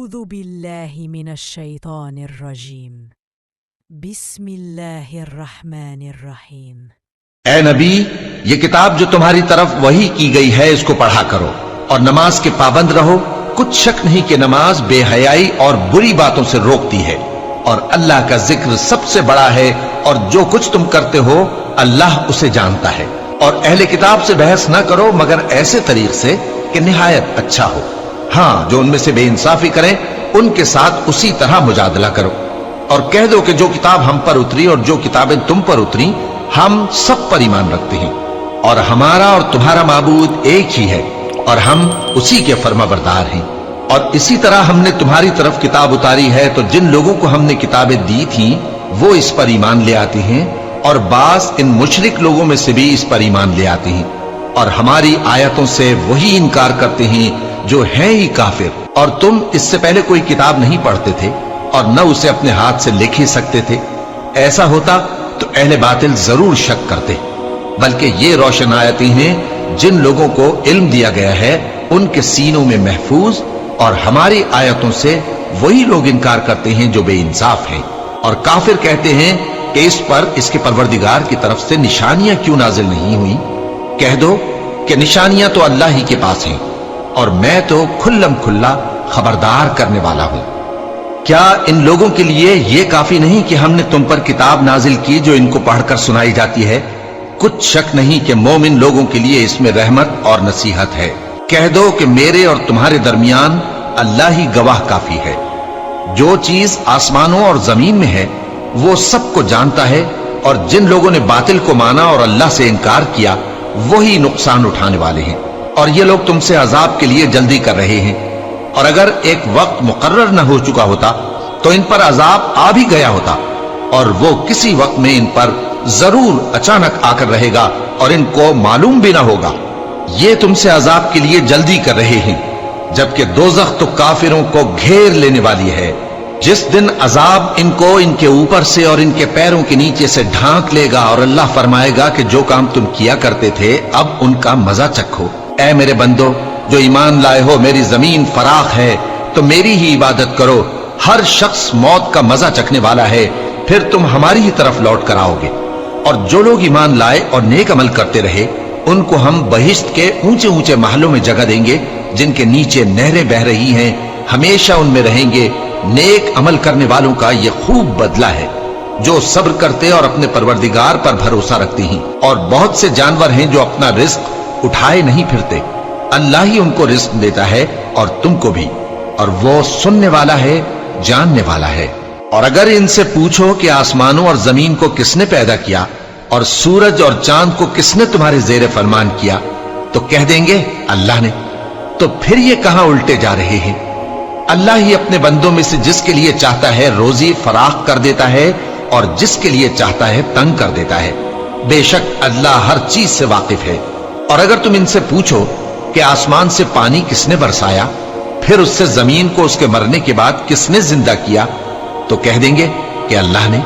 أعوذ بالله من الشيطان الرجيم بسم الله الرحمن الرحیم۔ اے نبی، یہ کتاب جو تمہاری طرف وحی کی گئی ہے اس کو پڑھا کرو اور نماز کے پابند رہو۔ کچھ شک نہیں کہ نماز بے حیائی اور بری باتوں سے روکتی ہے، اور اللہ کا ذکر سب سے بڑا ہے، اور جو کچھ تم کرتے ہو اللہ اسے جانتا ہے۔ اور اہل کتاب سے بحث نہ کرو مگر ایسے طریق سے کہ نہایت اچھا ہو۔ ہاں، جو ان میں سے بے انصافی کریں ان کے ساتھ اسی طرح مجادلہ کرو، اور کہہ دو کہ جو کتاب ہم پر اتری اور جو کتابیں تم پر اتری ہم سب پر ایمان رکھتے ہیں، اور ہمارا اور تمہارا معبود ایک ہی ہے، اور ہم اسی کے فرما بردار ہیں۔ اور اسی طرح ہم نے تمہاری طرف کتاب اتاری ہے تو جن لوگوں کو ہم نے کتابیں دی تھیں وہ اس پر ایمان لے آتے ہیں، اور بعض ان مشرک لوگوں میں سے بھی اس پر ایمان لے آتے ہیں، اور ہماری آیتوں سے وہی انکار کرتے ہیں جو ہیں ہی کافر۔ اور تم اس سے پہلے کوئی کتاب نہیں پڑھتے تھے اور نہ اسے اپنے ہاتھ سے لکھ ہی سکتے تھے۔ ایسا ہوتا تو اہل باطل ضرور شک کرتے، بلکہ یہ روشن آیتیں ہیں جن لوگوں کو علم دیا گیا ہے ان کے سینوں میں محفوظ، اور ہماری آیتوں سے وہی لوگ انکار کرتے ہیں جو بے انصاف ہیں۔ اور کافر کہتے ہیں کہ اس پر اس کے پروردگار کی طرف سے نشانیاں کیوں نازل نہیں ہوئی؟ کہہ دو کہ نشانیاں تو اللہ ہی کے پاس ہیں، اور میں تو کھلم کھلا خبردار کرنے والا ہوں۔ کیا ان لوگوں کے لیے یہ کافی نہیں کہ ہم نے تم پر کتاب نازل کی جو ان کو پڑھ کر سنائی جاتی ہے؟ کچھ شک نہیں کہ مومن لوگوں کے لیے اس میں رحمت اور نصیحت ہے۔ کہہ دو کہ میرے اور تمہارے درمیان اللہ ہی گواہ کافی ہے۔ جو چیز آسمانوں اور زمین میں ہے وہ سب کو جانتا ہے، اور جن لوگوں نے باطل کو مانا اور اللہ سے انکار کیا وہی نقصان اٹھانے والے ہیں۔ اور یہ لوگ تم سے عذاب کے لیے جلدی کر رہے ہیں، اور اگر ایک وقت مقرر نہ ہو چکا ہوتا تو ان پر عذاب آ بھی گیا ہوتا، اور وہ کسی وقت میں ان پر ضرور اچانک آ کر رہے گا اور ان کو معلوم بھی نہ ہوگا۔ یہ تم سے عذاب کے لیے جلدی کر رہے ہیں، جبکہ دوزخ تو کافروں کو گھیر لینے والی ہے۔ جس دن عذاب ان کو ان کے اوپر سے اور ان کے پیروں کے نیچے سے ڈھانک لے گا، اور اللہ فرمائے گا کہ جو کام تم کیا کرتے تھے اب ان کا مزہ چکھو۔ اے میرے بندو جو ایمان لائے ہو، میری زمین فراخ ہے تو میری ہی عبادت کرو۔ ہر شخص موت کا مزہ چکھنے والا ہے، پھر تم ہماری ہی طرف لوٹ کر آؤ گے۔ اور جو لوگ ایمان لائے اور نیک عمل کرتے رہے ان کو ہم بہشت کے اونچے اونچے محلوں میں جگہ دیں گے جن کے نیچے نہریں بہ رہی ہیں، ہمیشہ ان میں رہیں گے۔ نیک عمل کرنے والوں کا یہ خوب بدلہ ہے جو صبر کرتے اور اپنے پروردگار پر بھروسہ رکھتے ہیں۔ اور بہت سے جانور ہیں جو اپنا رزق اٹھائے نہیں پھرتے، اللہ ہی ان کو رزق دیتا ہے اور تم کو بھی، اور وہ سننے والا ہے، جاننے والا ہے۔ اور اگر ان سے پوچھو کہ آسمانوں اور زمین کو کس نے پیدا کیا اور سورج اور چاند کو کس نے تمہارے زیر فرمان کیا تو کہہ دیں گے اللہ نے۔ تو پھر یہ کہاں الٹے جا رہے ہیں؟ اللہ ہی اپنے بندوں میں سے جس کے لیے چاہتا ہے روزی فراخ کر دیتا ہے، اور جس کے لیے چاہتا ہے تنگ کر دیتا ہے۔ بے شک اللہ ہر چیز سے واقف ہے۔ اور اگر تم ان سے پوچھو کہ آسمان سے پانی کس نے برسایا، پھر اس سے زمین کو اس کے مرنے کے بعد کس نے زندہ کیا تو کہہ دیں گے کہ اللہ نے۔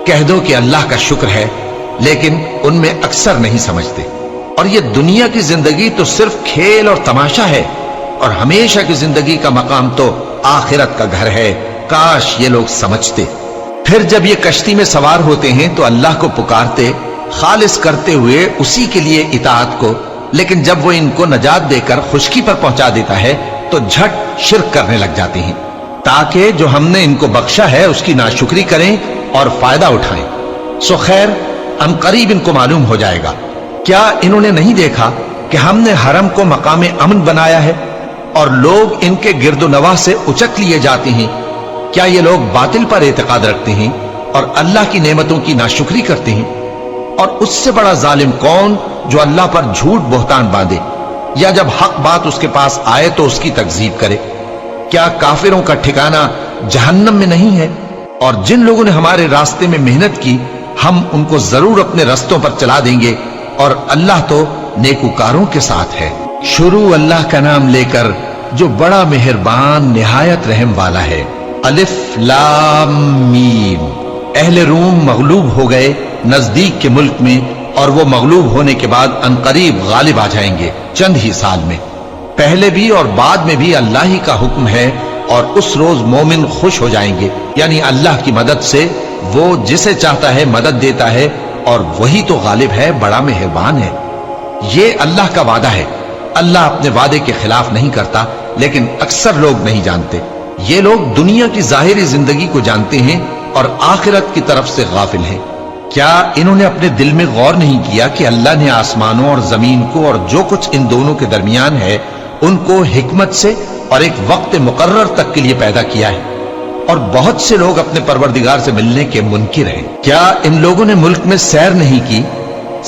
کہہ دو کہ اللہ کا شکر ہے، لیکن ان میں اکثر نہیں سمجھتے۔ اور یہ دنیا کی زندگی تو صرف کھیل اور تماشا ہے، اور ہمیشہ کی زندگی کا مقام تو آخرت کا گھر ہے۔ کاش یہ لوگ سمجھتے۔ پھر جب یہ کشتی میں سوار ہوتے ہیں تو اللہ کو پکارتے خالص کرتے ہوئے اسی کے لیے اطاعت کو، لیکن جب وہ ان کو نجات دے کر خشکی پر پہنچا دیتا ہے تو جھٹ شرک کرنے لگ جاتے ہیں، تاکہ جو ہم نے ان کو بخشا ہے اس کی ناشکری کریں اور فائدہ اٹھائیں۔ سو خیر ان قریب ان کو معلوم ہو جائے گا۔ کیا انہوں نے نہیں دیکھا کہ ہم نے حرم کو مقام امن بنایا ہے اور لوگ ان کے گرد و نواح سے اچک لیے جاتے ہیں؟ کیا یہ لوگ باطل پر اعتقاد رکھتے ہیں اور اللہ کی نعمتوں کی ناشکری کرتے ہیں؟ اور اس سے بڑا ظالم کون جو اللہ پر جھوٹ بہتان باندھے، یا جب حق بات اس کے پاس آئے تو اس کی تکذیب کرے؟ کیا کافروں کا ٹھکانہ جہنم میں نہیں ہے؟ اور جن لوگوں نے ہمارے راستے میں محنت کی ہم ان کو ضرور اپنے رستوں پر چلا دیں گے، اور اللہ تو نیکوکاروں کے ساتھ ہے۔ شروع اللہ کا نام لے کر جو بڑا مہربان نہایت رحم والا ہے۔ الف لام میم۔ اہل روم مغلوب ہو گئے نزدیک کے ملک میں، اور وہ مغلوب ہونے کے بعد عنقریب غالب آ جائیں گے چند ہی سال میں۔ پہلے بھی اور بعد میں بھی اللہ ہی کا حکم ہے اور اس روز مومن خوش ہو جائیں گے، یعنی اللہ کی مدد سے وہ جسے چاہتا ہے مدد دیتا ہے، اور وہی تو غالب ہے، بڑا مہربان ہے۔ یہ اللہ کا وعدہ ہے، اللہ اپنے وعدے کے خلاف نہیں کرتا، لیکن اکثر لوگ نہیں جانتے۔ یہ لوگ دنیا کی ظاہری زندگی کو جانتے ہیں اور آخرت کی طرف سے غافل ہیں۔ کیا انہوں نے اپنے دل میں غور نہیں کیا کہ اللہ نے آسمانوں اور زمین کو اور جو کچھ ان دونوں کے درمیان ہے ان کو حکمت سے اور ایک وقت مقرر تک کے لیے پیدا کیا ہے، اور بہت سے لوگ اپنے پروردگار سے ملنے کے منکر ہیں۔ کیا ان لوگوں نے ملک میں سیر نہیں کی؟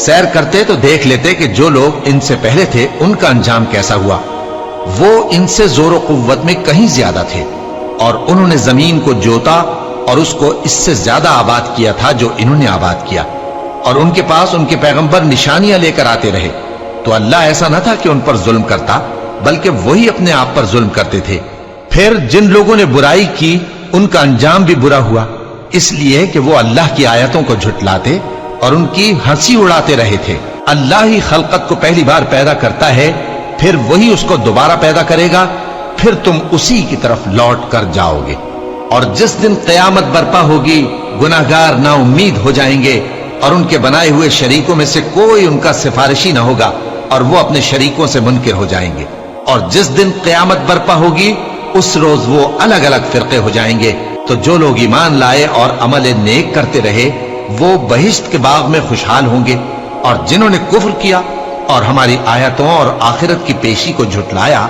سیر کرتے تو دیکھ لیتے کہ جو لوگ ان سے پہلے تھے ان کا انجام کیسا ہوا۔ وہ ان سے زور و قوت میں کہیں زیادہ تھے، اور انہوں نے زمین کو جوتا اور اس کو اس سے زیادہ آباد کیا تھا جو انہوں نے آباد کیا، اور ان کے پاس ان کے پیغمبر نشانیاں لے کر آتے رہے۔ تو اللہ ایسا نہ تھا کہ ان پر ظلم کرتا، بلکہ وہی اپنے آپ پر ظلم کرتے تھے۔ پھر جن لوگوں نے برائی کی ان کا انجام بھی برا ہوا، اس لیے کہ وہ اللہ کی آیتوں کو جھٹلاتے اور ان کی ہنسی اڑاتے رہے تھے۔ اللہ ہی خلقت کو پہلی بار پیدا کرتا ہے، پھر وہی اس کو دوبارہ پیدا کرے گا، پھر تم اسی کی طرف لوٹ کر جاؤ گے۔ اور جس دن قیامت برپا ہوگی، گناہگار نا امید ہو جائیں گے، اور ان کے بنائے ہوئے شریکوں میں سے کوئی ان کا سفارشی نہ ہوگا، اور وہ اپنے شریکوں سے منکر ہو جائیں گے۔ اور جس دن قیامت برپا ہوگی، اس روز وہ الگ الگ فرقے ہو جائیں گے۔ تو جو لوگ ایمان لائے اور عمل نیک کرتے رہے وہ بہشت کے باغ میں خوشحال ہوں گے، اور جنہوں نے کفر کیا اور ہماری آیتوں اور آخرت کی پیشی کو جھٹلایا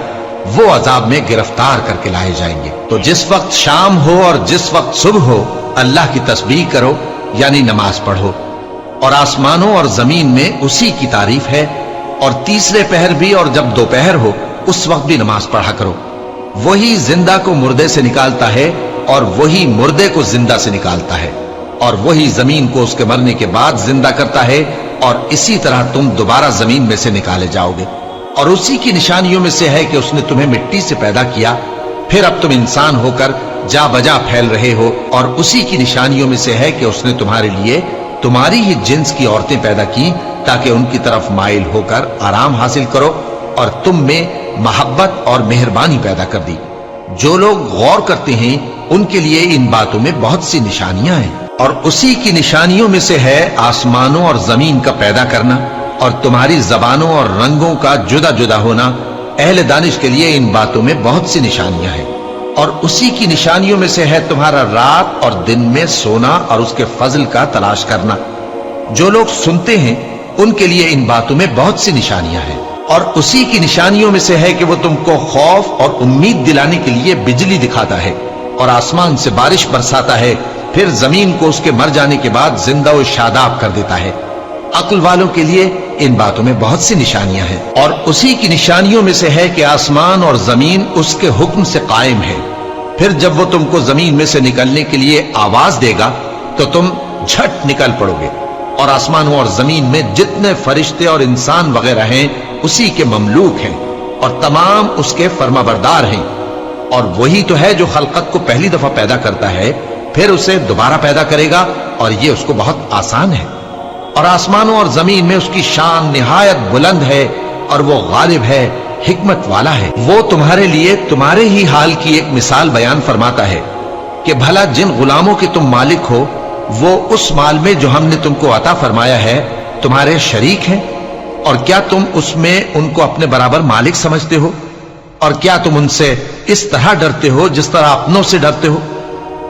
وہ عذاب میں گرفتار کر کے لائے جائیں گے۔ تو جس وقت شام ہو اور جس وقت صبح ہو اللہ کی تسبیح کرو، یعنی نماز پڑھو، اور آسمانوں اور زمین میں اسی کی تعریف ہے، اور تیسرے پہر بھی اور جب دوپہر ہو اس وقت بھی نماز پڑھا کرو۔ وہی زندہ کو مردے سے نکالتا ہے اور وہی مردے کو زندہ سے نکالتا ہے، اور وہی زمین کو اس کے مرنے کے بعد زندہ کرتا ہے، اور اسی طرح تم دوبارہ زمین میں سے نکالے جاؤ گے۔ اور اسی کی نشانیوں میں سے ہے کہ اس نے تمہیں مٹی سے پیدا کیا، پھر اب تم انسان ہو کر جا بجا پھیل رہے ہو، اور اسی کی نشانیوں میں سے ہے کہ اس نے تمہارے لیے تمہاری ہی جنس کی عورتیں پیدا کی تاکہ ان کی طرف مائل ہو کر آرام حاصل کرو، اور تم میں محبت اور مہربانی پیدا کر دی۔ جو لوگ غور کرتے ہیں ان کے لیے ان باتوں میں بہت سی نشانیاں ہیں، اور اسی کی نشانیوں میں سے ہے آسمانوں اور زمین کا پیدا کرنا اور تمہاری زبانوں اور رنگوں کا جدا جدا ہونا۔ اہل دانش کے لیے ان باتوں میں بہت سی نشانیاں ہیں، اور اسی کی نشانیوں میں سے ہے تمہارا رات اور دن میں سونا اور اس کے فضل کا تلاش کرنا۔ جو لوگ سنتے ہیں ان کے لیے ان باتوں میں بہت سی نشانیاں ہیں، اور اسی کی نشانیوں میں سے ہے کہ وہ تم کو خوف اور امید دلانے کے لیے بجلی دکھاتا ہے اور آسمان سے بارش برساتا ہے، پھر زمین کو اس کے مر جانے کے بعد زندہ و شاداب کر دیتا ہے۔ عقل والوں کے لیے ان باتوں میں بہت سی نشانیاں ہیں، اور اسی کی نشانیوں میں سے ہے کہ آسمان اور زمین اس کے حکم سے قائم ہے۔ پھر جب وہ تم کو زمین میں سے نکلنے کے لیے آواز دے گا تو تم جھٹ نکل پڑو گے، اور آسمانوں اور زمین میں جتنے فرشتے اور انسان وغیرہ ہیں اسی کے مملوک ہیں، اور تمام اس کے فرما بردار ہیں۔ اور وہی تو ہے جو خلقت کو پہلی دفعہ پیدا کرتا ہے، پھر اسے دوبارہ پیدا کرے گا، اور یہ اس کو بہت آسان ہے۔ اور آسمانوں اور زمین میں اس کی شان نہایت بلند ہے، اور وہ غالب ہے، حکمت والا ہے۔ وہ تمہارے لیے تمہارے ہی حال کی ایک مثال بیان فرماتا ہے کہ بھلا جن غلاموں کے تم مالک ہو وہ اس مال میں جو ہم نے تم کو عطا فرمایا ہے تمہارے شریک ہیں، اور کیا تم اس میں ان کو اپنے برابر مالک سمجھتے ہو؟ اور کیا تم ان سے اس طرح ڈرتے ہو جس طرح اپنوں سے ڈرتے ہو؟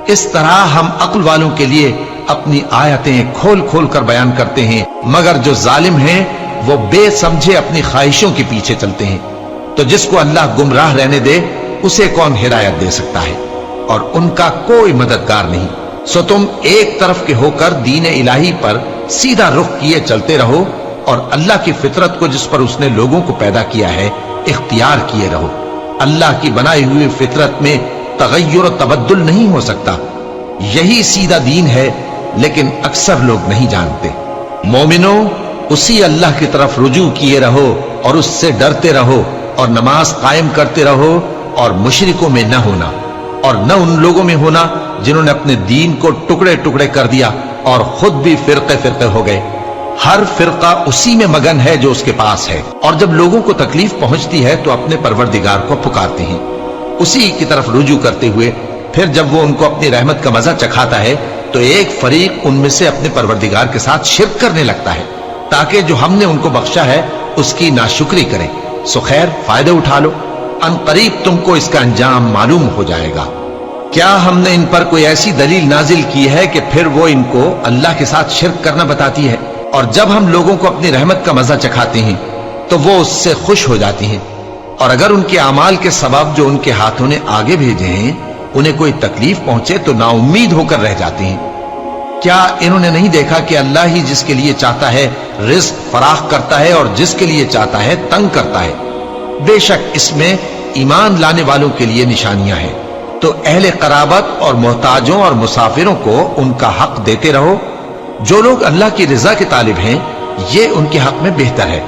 اس طرح ہم عقل والوں کے لیے اپنی آیتیں کھول کھول کر بیان کرتے ہیں، مگر جو ظالم ہیں وہ بے سمجھے اپنی خواہشوں کے پیچھے چلتے ہیں۔ تو جس کو اللہ گمراہ رہنے دے اسے کون ہدایت دے سکتا ہے، اور ان کا کوئی مددگار نہیں۔ سو تم ایک طرف کے ہو کر دین الہی پر سیدھا رخ کیے چلتے رہو، اور اللہ کی فطرت کو جس پر اس نے لوگوں کو پیدا کیا ہے اختیار کیے رہو۔ اللہ کی بنائی ہوئی فطرت میں تغیر و تبدل نہیں ہو سکتا، یہی سیدھا دین ہے، لیکن اکثر لوگ نہیں جانتے۔ مومنوں، اسی اللہ کی طرف رجوع کیے رہو اور اس سے ڈرتے رہو، اور نماز قائم کرتے رہو، اور مشرکوں میں نہ ہونا، اور نہ ان لوگوں میں ہونا جنہوں نے اپنے دین کو ٹکڑے ٹکڑے کر دیا اور خود بھی فرقے فرقے ہو گئے۔ ہر فرقہ اسی میں مگن ہے جو اس کے پاس ہے، اور جب لوگوں کو تکلیف پہنچتی ہے تو اپنے پروردگار کو پکارتے ہیں، उसी की तरफ रुजू करते हुए फिर जब वो उनको अपनी रहमत का मजा चखाता है तो एक फरीक उनमें से अपने परवरदिगार के साथ शिर्क करने लगता है ताकि जो हमने उनको बख्शा है उसकी नाशुक्री करें। सो खैर, फायदे उठा लो, अनकरीब तुमको इसका अंजाम मालूम हो जाएगा। क्या हमने इन पर कोई ऐसी दलील नाजिल की है कि फिर वो इनको अल्लाह के साथ शिर्क करना बताती है? और जब हम लोगों को अपनी रहमत का मजा चखाते हैं तो वो उससे खुश हो जाती हैं, और अगर उनके अमाल के सबब जो उनके हाथों ने आगे भेजे हैं उन्हें कोई तकलीफ पहुंचे तो नाउम्मीद होकर रह जाती हैं। क्या इन्होंने नहीं देखा कि अल्लाह ही जिसके लिए चाहता है रिज़्क फराख करता है और जिसके लिए चाहता है तंग करता है? बेशक इसमें ईमान लाने वालों के लिए निशानियां हैं। तो अहले कराबत और मोहताजों और मुसाफिरों को उनका हक देते रहो। जो लोग अल्लाह की रिजा के तालिब हैं ये उनके हक में बेहतर है,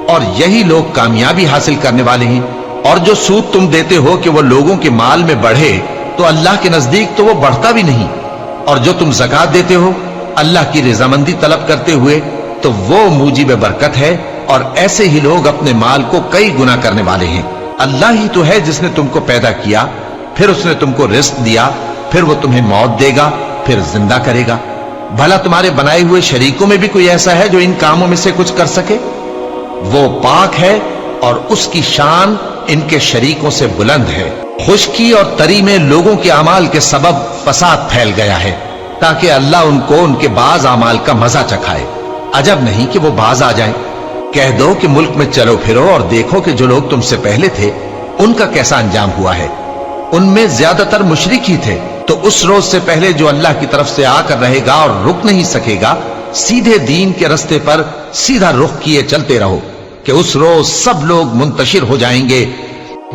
और यही लोग कामयाबी हासिल करने वाले हैं। और जो सूद तुम देते हो कि वो लोगों के माल में बढ़े तो अल्लाह के नजदीक तो वो बढ़ता भी नहीं, और जो तुम ज़कात देते हो अल्लाह की रजामंदी तलब करते हुए तो वो मूजिब बरकत है, और ऐसे ही लोग अपने माल को कई गुना करने वाले हैं। अल्लाह ही तो है जिसने तुमको पैदा किया, फिर उसने तुमको रिस्क दिया, फिर वो तुम्हें मौत देगा, फिर जिंदा करेगा। भला तुम्हारे बनाए हुए शरीकों में भी कोई ऐसा है जो इन कामों में से कुछ कर सके? वो पाक है और उसकी शान इनके शरीकों से बुलंद है। खुश्की और तरी में लोगों के अमाल के सबब फसाद फैल गया है ताकि अल्लाह उनको उनके बाज अमाल का मजा चखाए। अजब नहीं कि वो बाज आ जाए। कह दो कि मुल्क में चलो फिरो और देखो कि जो लोग तुमसे पहले थे उनका कैसा अंजाम हुआ है। उनमें ज्यादातर मुशरिक ही थे। तो उस रोज से पहले जो अल्लाह की तरफ से आकर रहेगा और रुक नहीं सकेगा, सीधे दीन के रस्ते पर सीधा रुख किए चलते रहो कि उस रोज सब लोग मुंतशिर हो जाएंगे।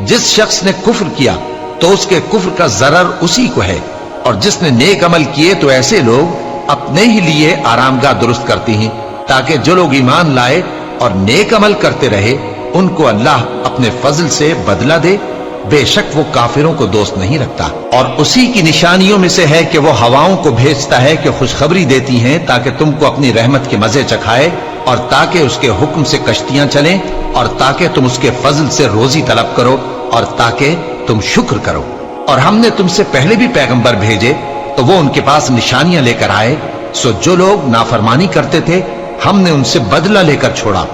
जिस शख्स ने कुफ्र किया तो उसके कुफ्र का जरर उसी को है, और जिसने नेक अमल किए तो ऐसे लोग अपने ही लिए आरामगाह दुरुस्त करती हैं ताकि जो लोग ईमान लाए और नेक अमल करते रहे उनको अल्लाह अपने फजल से बदला दे। बेशक वो काफिरों को दोस्त नहीं रखता। और उसी की निशानियों में से है कि वो हवाओं को भेजता है कि खुशखबरी देती हैं ताकि तुमको अपनी रहमत के मजे चखाए, और ताकि उसके हुक्म से कश्तियां चलें, और ताकि तुम उसके फजल से रोजी तलब करो, और ताकि तुम शुक्र करो। और हमने तुमसे पहले भी पैगंबर भेजे तो वो उनके पास निशानियां लेकर आए। सो जो लोग नाफरमानी करते थे हमने उनसे बदला लेकर छोड़ा,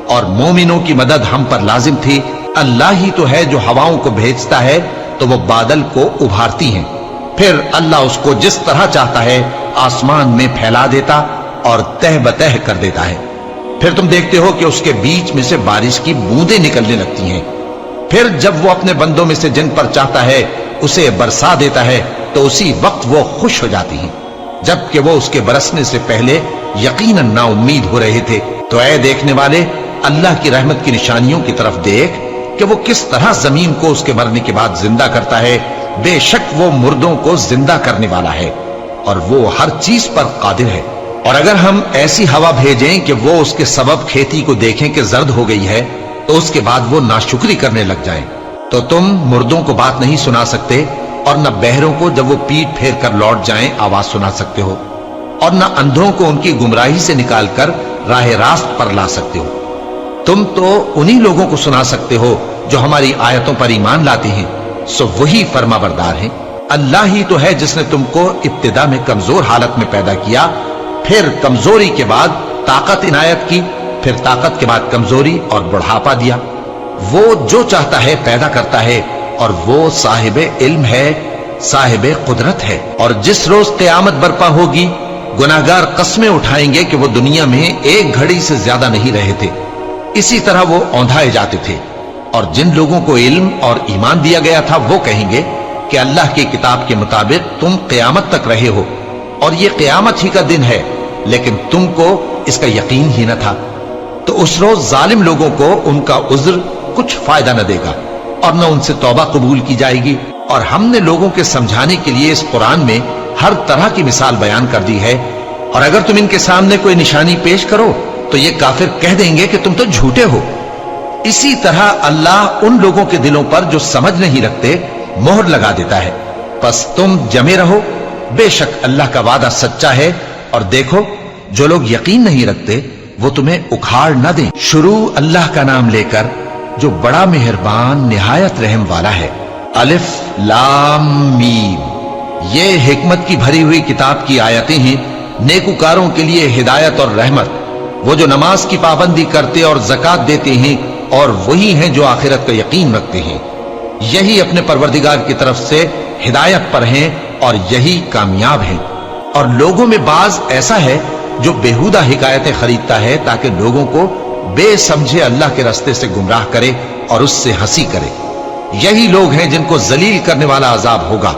और मोमिनों की मदद हम पर लाजिम थी। अल्लाह ही तो है जो हवाओं को भेजता है तो वो बादल को उभारती हैं, फिर अल्लाह उसको जिस तरह चाहता है आसमान में फैला देता और तह बतह कर देता है। फिर तुम देखते हो कि उसके बीच में से बारिश की बूंदें निकलने लगती हैं। फिर जब वो अपने बंदों में से जिन पर चाहता है उसे बरसा देता है तो उसी वक्त वो खुश हो जाती हैं, जबकि वो उसके बरसने से पहले यकीनन नाउम्मीद हो रहे थे। तो ऐ देखने वाले, अल्लाह की रहमत की निशानियों की तरफ देख कि वो किस तरह जमीन को उसके मरने के बाद जिंदा करता है। बेशक वो मुर्दों को जिंदा करने वाला है और वो हर चीज पर कादिर है। और अगर हम ऐसी हवा भेजें कि वो उसके सबब खेती को देखें कि जर्द हो गई है तो उसके बाद वो नाशुक्री करने लग जाएं, तो तुम मुर्दों को बात नहीं सुना सकते, और न बहरों को जब वो पीठ फेर कर लौट जाएं आवाज सुना सकते हो, और न अंधों को उनकी गुमराही से निकालकर राह रास्त पर ला सकते हो। तुम तो उन्हीं लोगों को सुना सकते हो जो हमारी आयतों पर ईमान लाते हैं। सो वही फरमाबरदार हैं। अल्लाह ही तो है जिसने तुमको इब्तिदा में कमजोर हालत में पैदा किया, फिर कमजोरी के बाद ताकत इनायत की, फिर ताकत के बाद कमजोरी और बुढ़ापा दिया। वो जो चाहता है पैदा करता है, और वो साहिब इल्म है, साहिब कुदरत है। और जिस रोज क़यामत बर्पा होगी गुनाहगार कस्में उठाएंगे कि वो दुनिया में एक घड़ी से ज्यादा नहीं रहे थे। इसी तरह वो औंधाए जाते थे। और जिन लोगों को इल्म और ईमान दिया गया था वो कहेंगे कि अल्लाह की किताब के मुताबिक तुम क़यामत तक रहे हो, और ये क़यामत ही का दिन है, लेकिन तुमको इसका यकीन ही न था। तो उस रोज जालिम लोगों को उनका उज्र कुछ फायदा न देगा, और न उनसे तौबा कबूल की जाएगी। और हमने लोगों के समझाने के लिए इस कुरान में हर तरह की मिसाल बयान कर दी है। और अगर तुम इनके सामने कोई निशानी पेश करो तो ये काफिर कह देंगे कि तुम तो झूठे हो। इसी तरह अल्लाह उन लोगों के दिलों पर जो समझ नहीं रखते मोहर लगा देता है। बस तुम जमे रहो, बेशक अल्लाह का वादा सच्चा है। और देखो, जो लोग यकीन नहीं रखते वो तुम्हें उखाड़ न दें। शुरू अल्लाह का नाम लेकर जो बड़ा मेहरबान निहायत रहम वाला है। अलिफ लाम मीम, ये हिकमत की भरी हुई किताब की आयतें हैं, नेकुकारों के लिए हिदायत और रहमत। वो जो नमाज की पाबंदी करते और ज़कात देते हैं, और वही हैं जो आखिरत का यकीन रखते हैं। यही अपने परवरदिगार की तरफ से हिदायत पर हैं और यही कामयाब हैं। और लोगों में बाज ऐसा है जो बेहुदा हिकायतें खरीदता है ताकि लोगों को बेसमझे अल्लाह के रास्ते से गुमराह करे और उससे हंसी करे। यही लोग हैं जिनको जलील करने वाला अजाब होगा।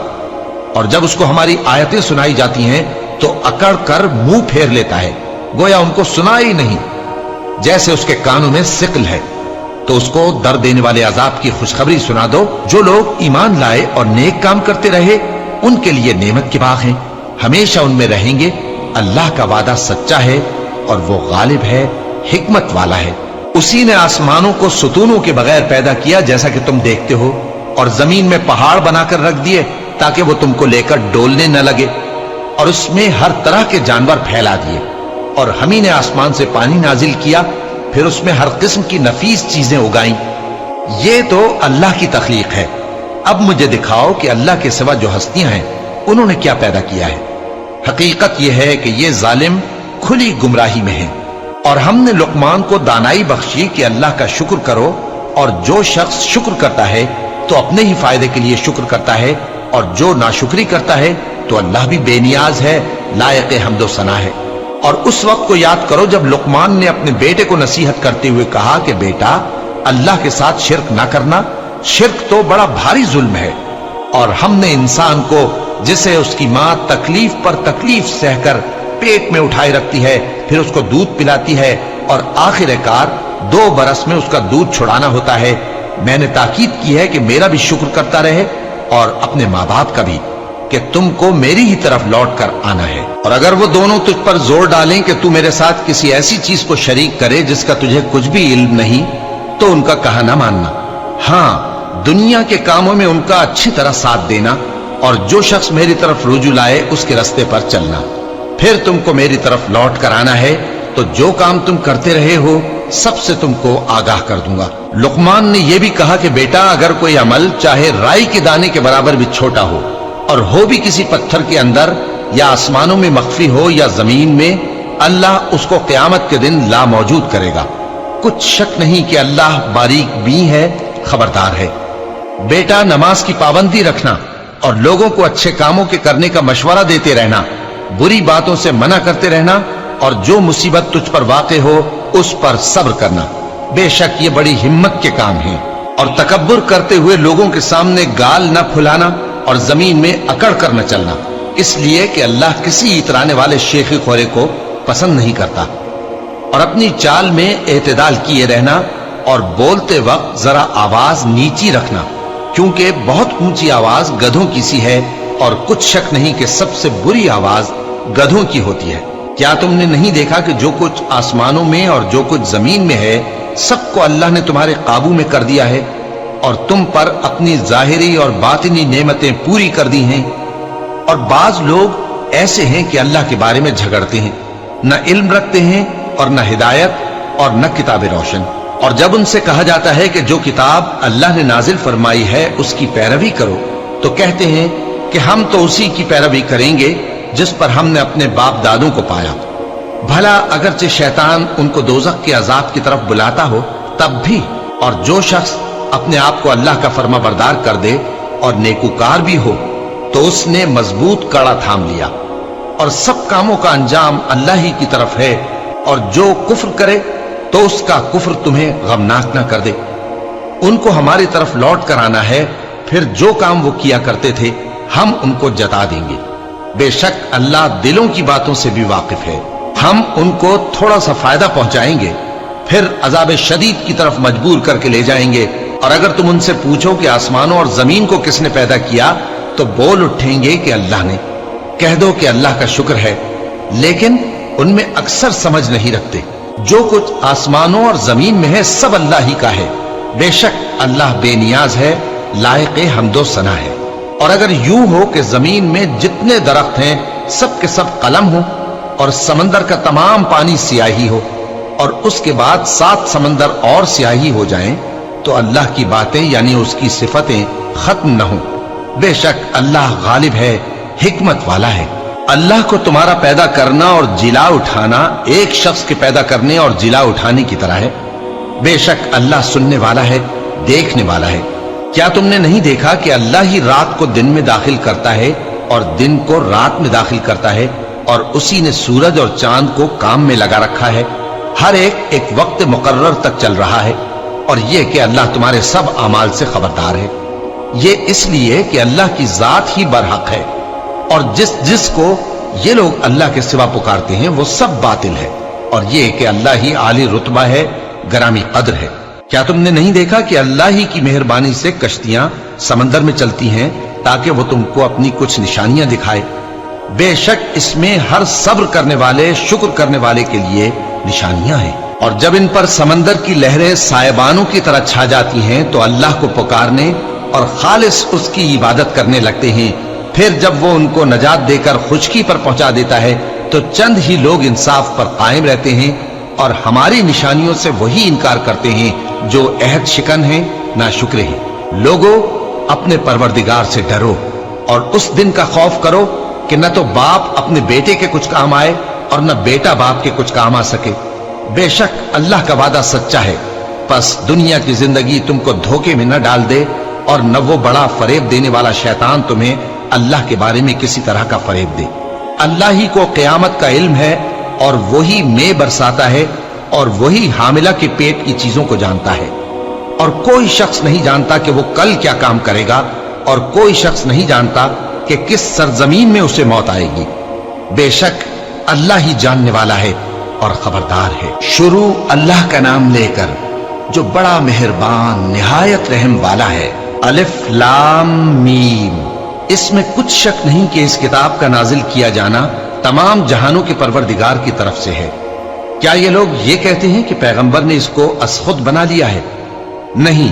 और जब उसको हमारी आयतें सुनाई जाती हैं तो अकड़ कर मुंह फेर लेता है, गोया उनको सुना ही नहीं, जैसे उसके कानों में सिकल है। तो उसको दर्द देने वाले अजाब की खुशखबरी सुना दो। जो लोग ईमान लाए और नेक काम करते रहे, उनके लिए नेमत के बाग हैं, हमेशा उनमें रहेंगे। अल्लाह का वादा सच्चा है और वो गालिब है, हिकमत वाला है। उसी ने आसमानों को सुतूनों के बगैर पैदा किया जैसा कि तुम देखते हो, और जमीन में पहाड़ बनाकर रख दिए ताकि वो तुमको लेकर डोलने न लगे, और उसमें हर तरह के जानवर फैला दिए। और हम ही ने आसमान से पानी नाजिल किया, फिर उसमें हर किस्म की नफीस चीजें उगाई। ये तो अल्लाह की तख्लीक है। अब मुझे दिखाओ कि अल्लाह के सिवा जो हस्तियां हैं उन्होंने क्या पैदा किया है। हकीकत यह है कि ये जालिम खुली गुमराही में हैं। और हमने लुकमान को दानाई बख्शी कि अल्लाह का शुक्र करो, और जो शख्स शुक्र करता है तो अपने ही फायदे के लिए शुक्र करता है, और जो नाशुक्री करता है तो अल्लाह भी बेनियाज है, लायक हम्दो सना है। और उस वक्त को याद करो जब लुकमान ने अपने बेटे को नसीहत करते हुए कहा कि बेटा, अल्लाह के साथ शिर्क ना करना, शिर्क तो बड़ा भारी जुल्म है। और हमने इंसान को, जिसे उसकी मां तकलीफ पर तकलीफ सहकर पेट में उठाए रखती है, फिर उसको दूध पिलाती है, और आखिरकार 2 बरस में उसका दूध छुड़ाना होता है, मैंने ताकीद की है कि मेरा भी शुक्र करता रहे और अपने माँ बाप का भी, कि तुमको मेरी ही तरफ लौट कर आना है। और अगर वो दोनों तुझ पर जोर डालें कि तू मेरे साथ किसी ऐसी चीज को शरीक करे जिसका तुझे कुछ भी इल्म नहीं, तो उनका कहा ना मानना। हाँ, दुनिया के कामों में उनका अच्छी तरह साथ देना, और जो शख्स मेरी तरफ रुजू लाए उसके रास्ते पर चलना। फिर तुमको मेरी तरफ लौट कर आना है, तो जो काम तुम करते रहे हो सबसे तुमको आगाह कर दूंगा। लुकमान ने यह भी कहा कि बेटा, अगर कोई अमल चाहे राई के दाने के बराबर भी छोटा हो, और हो भी किसी पत्थर के अंदर या आसमानों में मख्फी हो या जमीन में, अल्लाह उसको क़यामत के दिन ला मौजूद करेगा। कुछ शक नहीं कि अल्लाह बारीक भी है, खबरदार है। बेटा, नमाज की पाबंदी रखना और लोगों को अच्छे कामों के करने का मशवरा देते रहना, बुरी बातों से मना करते रहना, और जो मुसीबत तुझ पर वाक़े हो उस पर सब्र करना। बेशक ये बड़ी हिम्मत के काम हैं। और तकब्बुर करते हुए लोगों के सामने गाल न फुलाना और जमीन में अकड़ कर न चलना, इसलिए कि अल्लाह किसी इतराने वाले शेखी खोरे को पसंद नहीं करता। और अपनी चाल में एतदाल किए रहना, और बोलते वक्त जरा आवाज नीची रखना, क्योंकि बहुत ऊंची आवाज गधों की सी है, और कुछ शक नहीं कि सबसे बुरी आवाज गधों की होती है। क्या तुमने नहीं देखा कि जो कुछ आसमानों में और जो कुछ जमीन में है, सबको अल्लाह ने तुम्हारे काबू में कर दिया है, और तुम पर अपनी जाहिरी और बातिनी नेमतें पूरी कर दी हैं। और बाज लोग ऐसे हैं कि अल्लाह के बारे में झगड़ते हैं, न इल्म रखते हैं और न हिदायत और न किताब रोशन। और जब उनसे कहा जाता है कि जो किताब अल्लाह ने नाजिल फरमाई है उसकी पैरवी करो, तो कहते हैं कि हम तो उसी की पैरवी करेंगे जिस पर हमने अपने बाप दादों को पाया। भला अगरचे शैतान उनको दोज़ख के अजाब की तरफ बुलाता हो तब भी। और जो शख्स अपने आप को अल्लाह का फर्मा बरदार कर दे और नेकुकार भी हो, तो उसने मजबूत कड़ा थाम लिया, और सब कामों का अंजाम अल्लाह ही की तरफ है। और जो कुफ्र करे तो उसका कुफ्र तुम्हें गमनाक ना कर दे। उनको हमारी तरफ लौट कर आना है, फिर जो काम वो किया करते थे हम उनको जता देंगे। बेशक अल्लाह दिलों की बातों से भी वाकिफ है। हम उनको थोड़ा सा फायदा पहुंचाएंगे, फिर अजाब शदीद की तरफ मजबूर करके ले जाएंगे। और अगर तुम उनसे पूछो कि आसमानों और जमीन को किसने पैदा किया, तो बोल उठेंगे कि अल्लाह ने। कह दो कि अल्लाह का शुक्र है, लेकिन उनमें अक्सर समझ नहीं रखते। जो कुछ आसमानों और जमीन में है सब अल्लाह ही का है। बेशक अल्लाह बेनियाज है, लायक हम्दो सना है। और अगर यूं हो कि जमीन में जितने दरख्त हैं सब के सब कलम हो, और समंदर का तमाम पानी स्याही हो, और उसके बाद 7 समंदर और स्याही हो जाएं, तो अल्लाह की बातें यानी उसकी सिफतें खत्म न हो। बेशक अल्लाह गालिब है, हिकमत वाला है। अल्लाह को तुम्हारा पैदा करना और जिला उठाना एक शख्स के पैदा करने और जिला उठाने की तरह है। बेशक अल्लाह सुनने वाला है, देखने वाला है। क्या तुमने नहीं देखा कि अल्लाह ही रात को दिन में दाखिल करता है और दिन को रात में दाखिल करता है, और उसी ने सूरज और चांद को काम में लगा रखा है। हर एक वक्त मुकर्रर तक चल रहा है, और यह कि अल्लाह तुम्हारे सब अमाल से खबरदार है। ये इसलिए कि अल्लाह की जात ही बरहक है, और जिसको ये लोग अल्लाह के सिवा पुकारते हैं वो सब बातिल है, और ये कि अल्लाह ही आली रुतबा है, गरामी कद्र है। क्या तुमने नहीं देखा कि अल्लाह ही की मेहरबानी से कश्तियां समंदर में चलती हैं ताकि वो तुमको अपनी कुछ निशानियां दिखाए। बेशक इसमें हर सब्र करने वाले, शुक्र करने वाले के लिए निशानियां हैं। और जब इन पर समंदर की लहरें सायबानों की तरह छा जाती हैं तो अल्लाह को पुकारने और खालिस उसकी इबादत करने लगते हैं। फिर जब वो उनको नजात देकर खुशकी पर पहुंचा देता है तो चंद ही लोग इंसाफ पर कायम रहते हैं, और हमारी निशानियों से वही इनकार करते हैं जो अहद शिकन है, नाशुक्र हैं। लोगों, अपने परवरदिगार से डरो और उस दिन का खौफ करो कि न तो बाप अपने बेटे के कुछ काम आए और न बेटा बाप के कुछ काम आ सके। बेशक अल्लाह का वादा सच्चा है, बस दुनिया की जिंदगी तुमको धोखे में न डाल दे, और न वो बड़ा फरेब देने वाला शैतान तुम्हें अल्लाह के बारे में किसी तरह का फरेब दे। अल्लाह ही को क़यामत का इल्म है, और वही में बरसाता है, और वही हामिला के पेट की चीजों को जानता है। और कोई शख्स नहीं जानता कि वो कल क्या काम करेगा, और कोई शख्स नहीं जानता कि किस सरजमीन में उसे मौत आएगी। बेशक अल्लाह ही जानने वाला है और खबरदार है। शुरू अल्लाह का नाम लेकर जो बड़ा मेहरबान निहायत रहम वाला है। अलिफ लाम मीम। इसमें कुछ शक नहीं कि इस किताब का नाजिल किया जाना तमाम जहानों के परवरदिगार की तरफ से है। क्या ये लोग ये कहते हैं कि पैगंबर ने इसको असखुद बना लिया है? नहीं,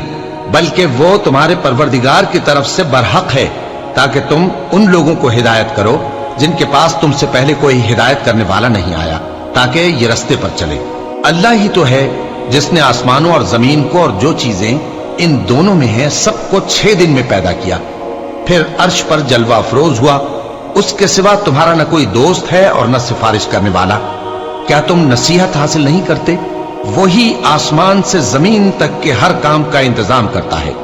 बल्कि वो तुम्हारे परवरदिगार की तरफ से बरहक है, ताकि तुम उन लोगों को हिदायत करो जिनके पास तुमसे पहले कोई हिदायत करने वाला नहीं आया, ताकि ये रस्ते पर चले। अल्लाह ही तो है जिसने आसमानों और जमीन को और जो चीजें इन दोनों में है सबको 6 दिन में पैदा किया, फिर अर्श पर जलवा अफरोज हुआ। उसके सिवा तुम्हारा न कोई दोस्त है और न सिफारिश करने वाला। क्या तुम नसीहत हासिल नहीं करते? वही आसमान से जमीन तक के हर काम का इंतजाम करता है,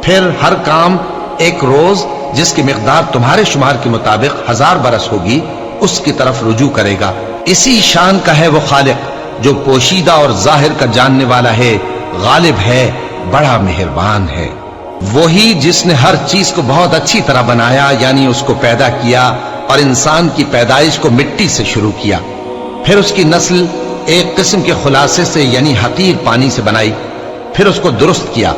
फिर हर काम एक रोज जिसकी मिकदार तुम्हारे शुमार के मुताबिक 1000 बरस होगी उसकी तरफ रुजू करेगा। इसी शान का है वो खालिक जो पोशीदा और जाहिर का जानने वाला है, गालिब है, बड़ा मेहरबान है। वही जिसने हर चीज को बहुत अच्छी तरह बनाया, यानी उसको पैदा किया, और इंसान की पैदाइश को मिट्टी से शुरू किया, फिर उसकी नस्ल एक किस्म के खुलासे से यानी हकीर पानी से बनाई, फिर उसको दुरुस्त किया,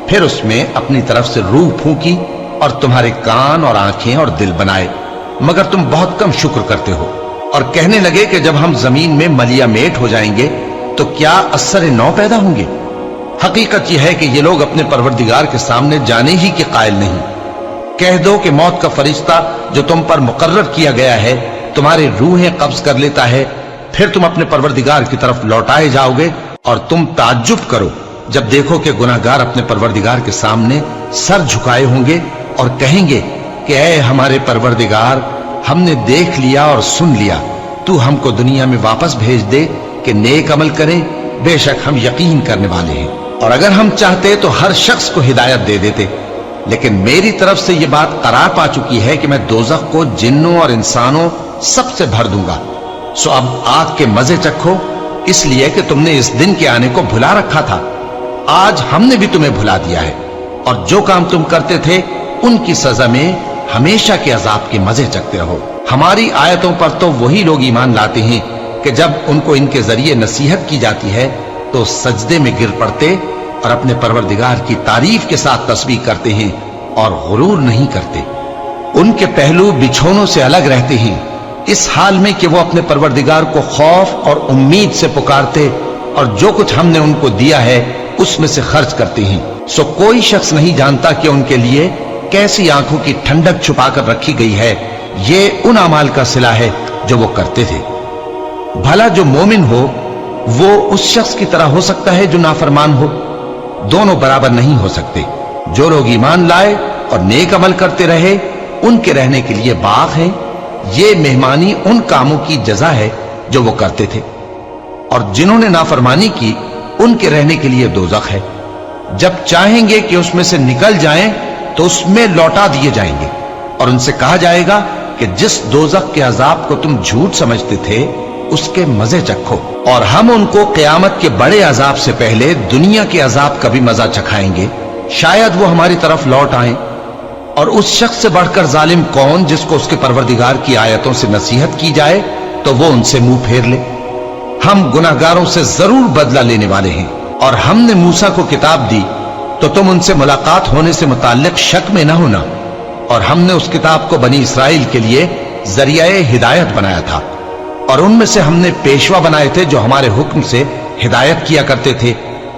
फिर उसमें अपनी तरफ से रूह फूंकी और तुम्हारे कान और आंखें और दिल बनाए, मगर तुम बहुत कम शुक्र करते हो। और कहने लगे कि जब हम जमीन में मलिया मेट हो जाएंगे तो क्या असर नौ पैदा होंगे। हकीकत यह है कि ये लोग अपने परवरदिगार के सामने जाने ही के कायल नहीं। कह दो कि मौत का फरिश्ता जो तुम पर मुकर्रर किया गया है तुम्हारी रूहें कब्ज कर लेता है, फिर तुम अपने परवरदिगार की तरफ लौटाए जाओगे, और तुम ताज्जुब करो जब देखो कि गुनाहगार अपने परवरदिगार के सामने सर झुकाए होंगे और कहेंगे कि ऐ हमारे परवरदिगार, हमने देख लिया और सुन लिया, तू हमको दुनिया में वापस भेज दे कि नेक अमल करें, बेशक हम यकीन करने वाले हैं। और अगर हम चाहते तो हर शख्स को हिदायत दे देते, लेकिन मेरी तरफ से यह बात करार पा चुकी है कि मैं दोज़ख को जिन्नों और इंसानों सबसे भर दूंगा। सो अब आग के मजे चखो, इसलिए कि तुमने इस दिन के आने को भुला रखा था। आज हमने भी तुम्हें भुला दिया है, और जो काम तुम करते थे उनकी सजा में हमेशा के अजाब के मजे चखते रहो। हमारी आयतों पर तो वही लोग ईमान लाते हैं कि जब उनको इनके जरिए नसीहत की जाती है तो सजदे में गिर पड़ते और अपने परवरदिगार की तारीफ के साथ तस्बीह करते हैं और गुरूर नहीं करते। उनके पहलू बिछौनों से अलग रहते हैं, इस हाल में कि वो अपने परवरदिगार को खौफ और उम्मीद से पुकारते और जो कुछ हमने उनको दिया है उसमें से खर्च करते हैं। सो कोई शख्स नहीं जानता कि उनके लिए कैसी आंखों की ठंडक छुपाकर रखी गई है। ये उन अमाल का सिला है जो वो करते थे। भला जो मोमिन हो वो उस शख्स की तरह हो सकता है जो नाफरमान हो? दोनों बराबर नहीं हो सकते। जो लोग ईमान लाए اور नेक अमल करते रहे, उनके रहने के लिए बाग है। ये मेहमानी उन कामों की जजा है जो वो करते थे, और जिन्होंने नाफरमानी की उनके रहने के लिए दोजख है। जब चाहेंगे कि उसमें से निकल जाएं तो उसमें लौटा दिए जाएंगे, और उनसे कहा जाएगा कि जिस दोजख के अजाब को तुम झूठ समझते थे उसके मजे चखो, और हम उनको क़यामत के बड़े अजाब से पहले दुनिया के अजाब का भी मजा चखाएंगे, शायद वो हमारी तरफ लौट आए। और उस शख्स से बढ़कर जालिम कौन जिसको उसके परवरदिगार की आयतों से नसीहत की जाए तो वो उनसे मुंह फेर ले। हम गुनाहगारों से जरूर बदला लेने वाले हैं। और हमने मूसा को किताब दी तो तुम उनसे मुलाकात होने से मुताल्लिक शक में न होना, और हमने उस किताब को बनी इसराइल के लिए जरियाए हिदायत बनाया था, और उनमें से हमने पेशवा बनाए थे जो हमारे हुक्म से हिदायत किया करते थे,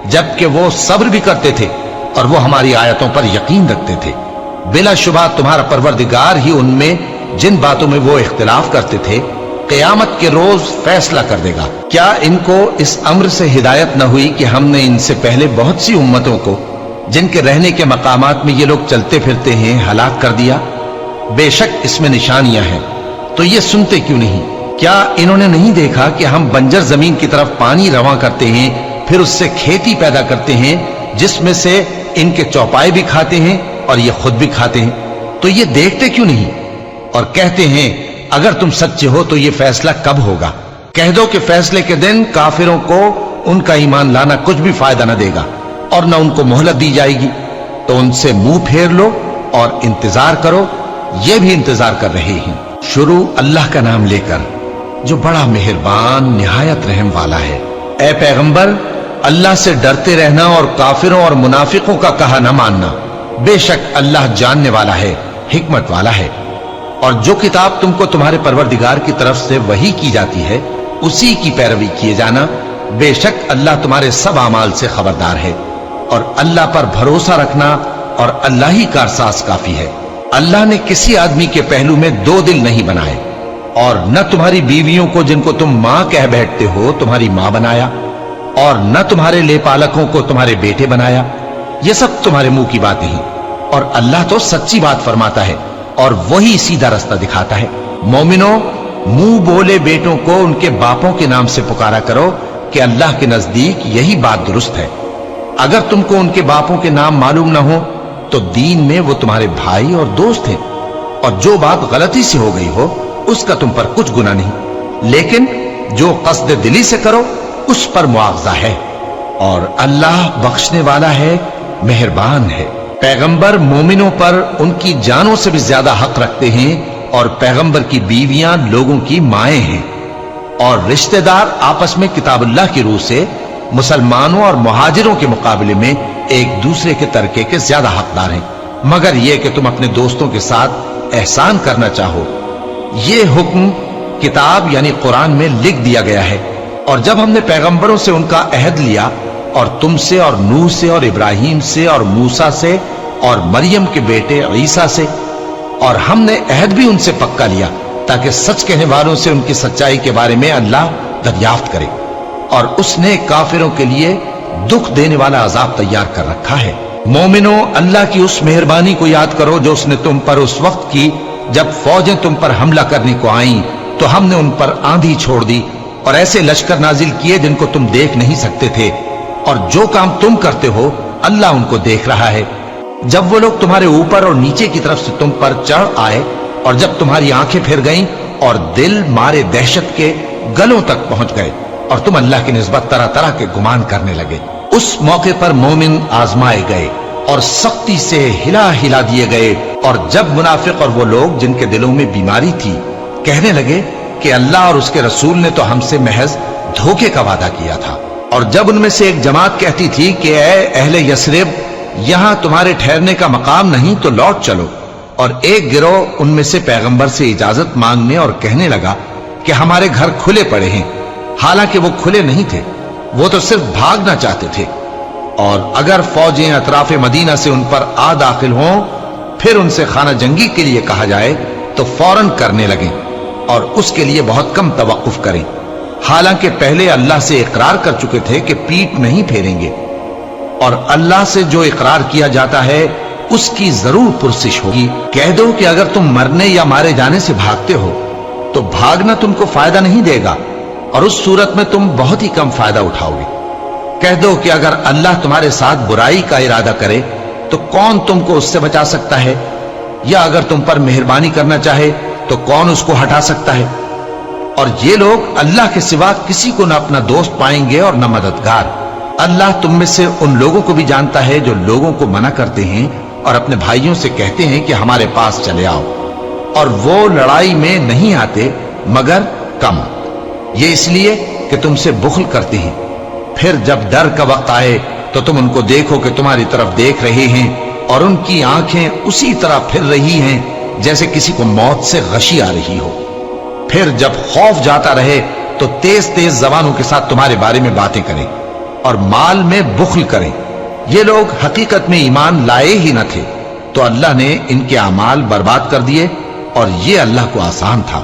जबकि वो सब्र भी करते थे और वो हमारी आयतों पर यकीन रखते थे। बिलाशुबा तुम्हारा परवरदिगार ही उनमें जिन बातों में वो इख्तिलाफ करते थे क़यामत के रोज फैसला कर देगा। क्या इनको इस अम्र से हिदायत न हुई कि हमने इनसे पहले बहुत सी उम्मतों को जिनके रहने के मकामात में ये लोग चलते फिरते हैं हलाक कर दिया? बेशक इसमें निशानियां हैं, तो ये सुनते क्यों नहीं? क्या इन्होंने नहीं देखा कि हम बंजर जमीन की तरफ पानी रवां करते हैं, फिर उससे खेती पैदा करते हैं जिसमें से इनके चौपाए भी खाते हैं और ये खुद भी खाते हैं? तो ये देखते क्यों नहीं? और कहते हैं अगर तुम सच्चे हो तो ये फैसला कब होगा? कह दो कि फैसले के दिन काफिरों को उनका ईमान लाना कुछ भी फायदा न देगा और न उनको मोहलत दी जाएगी। तो उनसे मुंह फेर लो और इंतजार करो, ये भी इंतजार कर रहे हैं। शुरू अल्लाह का नाम लेकर जो बड़ा मेहरबान निहायत रहम वाला है। ए पैगंबर, अल्लाह से डरते रहना और काफिरों और मुनाफिकों का कहा न मानना। बेशक अल्लाह जानने वाला है, हिकमत वाला है। और जो किताब तुमको तुम्हारे परवरदिगार की तरफ से वही की जाती है उसी की पैरवी किए जाना। बेशक अल्लाह तुम्हारे सब अमाल से खबरदार है। और अल्लाह पर भरोसा रखना और अल्लाह ही कारसाज काफी है। अल्लाह ने किसी आदमी के पहलू में दो दिल नहीं बनाए, और न तुम्हारी बीवियों को जिनको तुम मां कह बैठते हो तुम्हारी मां बनाया, और न तुम्हारे लेपालकों को तुम्हारे बेटे बनाया। ये सब तुम्हारे मुंह की बातें हैं, और अल्लाह तो सच्ची बात फरमाता है और वही सीधा रास्ता दिखाता है। मोमिनो, मुंह बोले बेटों को उनके बापों के नाम से पुकारा करो कि अल्लाह के नजदीक यही बात दुरुस्त है। अगर तुमको उनके बापों के नाम मालूम ना हो तो दीन में वो तुम्हारे भाई और दोस्त हैं, और जो बात गलती से हो गई हो उसका तुम पर कुछ गुनाह नहीं, लेकिन जो कस्द दिली से करो उस पर मुआवजा है, और अल्लाह बख्शने वाला है, मेहरबान है। पैगंबर मोमिनों पर उनकी जानों से भी ज्यादा हक रखते हैं, और पैगंबर की बीवियां लोगों की माएं हैं, और रिश्तेदार आपस में किताबुल्लाह की रूह से मुसलमानों और मुहाजिरों के मुकाबले में एक दूसरे के तरके के ज्यादा हकदार हैं, मगर यह कि तुम अपने दोस्तों के साथ एहसान करना चाहो। ये हुक्म किताब यानी कुरान में लिख दिया गया है। और जब हमने पैगंबरों से उनका अहद लिया, और तुमसे और नूह से और इब्राहिम से और मूसा से और मरियम के बेटे ईसा से, और हमने अहद भी उनसे पक्का लिया ताकि सच कहने वालों से उनकी सच्चाई के बारे में अल्लाह दरियाफ्त करे, और उसने काफिरों के लिए दुख देने वाला अजाब तैयार कर रखा है। मोमिनो, अल्लाह की उस मेहरबानी को याद करो जो उसने तुम पर उस वक्त की जब फौजें तुम पर हमला करने को आईं, तो हमने उन पर आंधी छोड़ दी और ऐसे लश्कर नाजिल किए जिनको तुम देख नहीं सकते थे, और जो काम तुम करते हो अल्लाह उनको देख रहा है। जब वो लोग तुम्हारे ऊपर और नीचे की तरफ से तुम पर चढ़ आए, और जब तुम्हारी आंखें फिर गईं और दिल मारे दहशत के गलों तक पहुंच गए, और तुम अल्लाह की निस्बत तरह तरह के गुमान करने लगे, उस मौके पर मोमिन आजमाए गए और सख्ती से हिला हिला दिए गए। और जब मुनाफिक और वो लोग जिनके दिलों में बीमारी थी कहने लगे कि अल्लाह और उसके रसूल ने तो हमसे महज धोखे का वादा किया था, और जब उनमें से एक जमात कहती थी कि ऐ अहले यस्रिब, यहां तुम्हारे ठहरने का मकाम नहीं तो लौट चलो, और एक गिरोह उनमें से पैगंबर से इजाजत मांगने और कहने लगा कि हमारे घर खुले पड़े हैं, हालांकि वो खुले नहीं थे, वो तो सिर्फ भागना चाहते थे। और अगर फौजें अतराफ मदीना से उन पर आ दाखिल हों, फिर उनसे खाना जंगी के लिए कहा जाए तो फौरन करने लगें, और उसके लिए बहुत कम तवक्कुफ करें, हालांकि पहले अल्लाह से इकरार कर चुके थे कि पीठ नहीं फेरेंगे। और अल्लाह से जो इकरार किया जाता है اس کی ضرور پرسش ہوگی۔ کہہ دو کہ اگر تم مرنے یا مارے جانے سے بھاگتے ہو تو بھاگنا تم کو فائدہ نہیں دے گا، اور اس صورت میں تم بہت ہی کم فائدہ اٹھاؤ گے۔ کہہ دو کہ اگر اللہ تمہارے ساتھ برائی کا ارادہ کرے تو کون تم کو اس سے بچا سکتا ہے، یا اگر تم پر مہربانی کرنا چاہے تو کون اس کو ہٹا سکتا ہے۔ اور یہ لوگ اللہ کے سوا کسی کو نہ اپنا دوست پائیں گے اور نہ مددگار۔ اللہ تم میں سے ان لوگوں کو بھی جانتا ہے جو لوگوں کو منع کرتے ہیں اور اپنے بھائیوں سے کہتے ہیں کہ ہمارے پاس چلے آؤ، اور وہ لڑائی میں نہیں آتے مگر کم، یہ اس لیے کہ تم سے بخل کرتے ہیں۔ پھر جب ڈر کا وقت آئے تو تم ان کو دیکھو کہ تمہاری طرف دیکھ رہے ہیں، اور ان کی آنکھیں اسی طرح پھر رہی ہیں جیسے کسی کو موت سے غشی آ رہی ہو۔ پھر جب خوف جاتا رہے تو تیز تیز زبانوں کے ساتھ تمہارے بارے میں باتیں کریں اور مال میں بخل کریں۔ یہ لوگ حقیقت میں ایمان لائے ہی نہ تھے، تو اللہ نے ان کے اعمال برباد کر دیے، اور یہ اللہ کو آسان تھا۔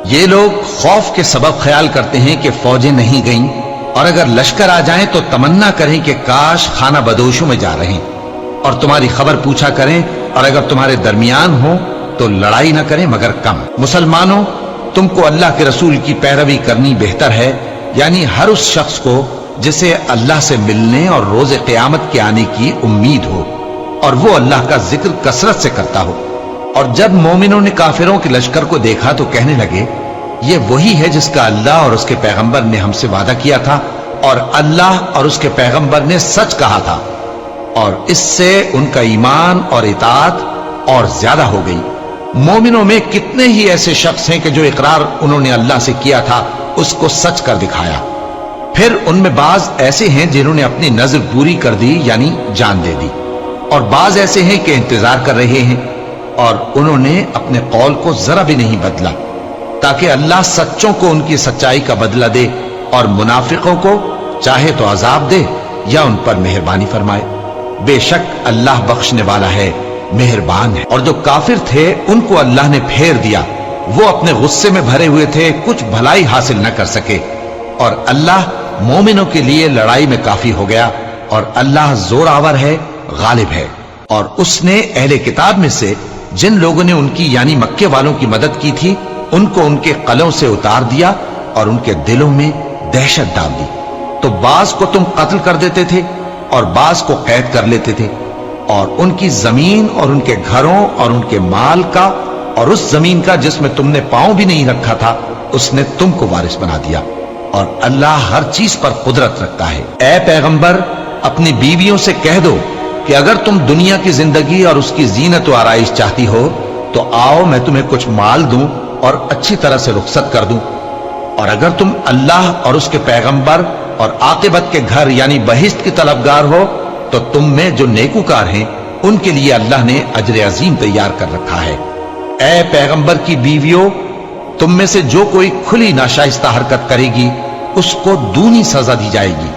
یہ لوگ خوف کے سبب خیال کرتے ہیں کہ فوجیں نہیں گئیں، اور اگر لشکر آ جائیں تو تمنا کریں کہ کاش خانہ بدوشوں میں جا رہے، اور تمہاری خبر پوچھا کریں، اور اگر تمہارے درمیان ہو تو لڑائی نہ کریں مگر کم۔ مسلمانوں، تم کو اللہ کے رسول کی پیروی کرنی بہتر ہے، یعنی ہر اس شخص کو جسے اللہ سے ملنے اور روز قیامت کے آنے کی امید ہو، اور وہ اللہ کا ذکر کثرت سے کرتا ہو۔ اور جب مومنوں نے کافروں کے لشکر کو دیکھا تو کہنے لگے، یہ وہی ہے جس کا اللہ اور اس کے پیغمبر نے ہم سے وعدہ کیا تھا، اور اللہ اور اس کے پیغمبر نے سچ کہا تھا، اور اس سے ان کا ایمان اور اطاعت اور زیادہ ہو گئی۔ مومنوں میں کتنے ہی ایسے شخص ہیں کہ جو اقرار انہوں نے اللہ سے کیا تھا اس کو سچ کر دکھایا۔ پھر ان میں بعض ایسے ہیں جنہوں نے اپنی نظر پوری کر دی، یعنی جان دے دی، اور بعض ایسے ہیں کہ انتظار کر رہے ہیں، اور انہوں نے اپنے قول کو ذرا بھی نہیں بدلا، تاکہ اللہ سچوں کو ان کی سچائی کا بدلہ دے، اور منافقوں کو چاہے تو عذاب دے یا ان پر مہربانی فرمائے۔ بے شک اللہ بخشنے والا ہے، مہربان ہے۔ اور جو کافر تھے ان کو اللہ نے پھیر دیا، وہ اپنے غصے میں بھرے ہوئے تھے، کچھ بھلائی حاصل نہ کر سکے، اور اللہ مومنوں کے لیے لڑائی میں کافی ہو گیا، اور اللہ زور آور ہے، غالب ہے۔ اور اس نے اہل کتاب میں سے جن لوگوں نے ان کی یعنی مکے والوں کی مدد کی تھی، ان کو ان کے قلعوں سے اتار دیا اور ان کے دلوں میں دہشت ڈال دی، تو بعض کو تم قتل کر دیتے تھے اور بعض کو قید کر لیتے تھے، اور ان کی زمین اور ان کے گھروں اور ان کے مال کا اور اس زمین کا جس میں تم نے پاؤں بھی نہیں رکھا تھا اس نے تم کو وارث بنا دیا، اور اللہ ہر چیز پر قدرت رکھتا ہے۔ اے پیغمبر، اپنی بیویوں سے کہہ دو کہ اگر تم دنیا کی زندگی اور اس کی زینت و آرائش چاہتی ہو تو آؤ میں تمہیں کچھ مال دوں اور اچھی طرح سے رخصت کر دوں، اور اگر تم اللہ اور اس کے پیغمبر اور عاقبت کے گھر یعنی بہشت کی طلبگار ہو تو تم میں جو نیکوکار ہیں ان کے لیے اللہ نے اجر عظیم تیار کر رکھا ہے۔ اے پیغمبر کی بیویوں، تم میں سے جو کوئی کھلی ناشائستہ حرکت کرے گی اس کو دونی سزا دی جائے گی،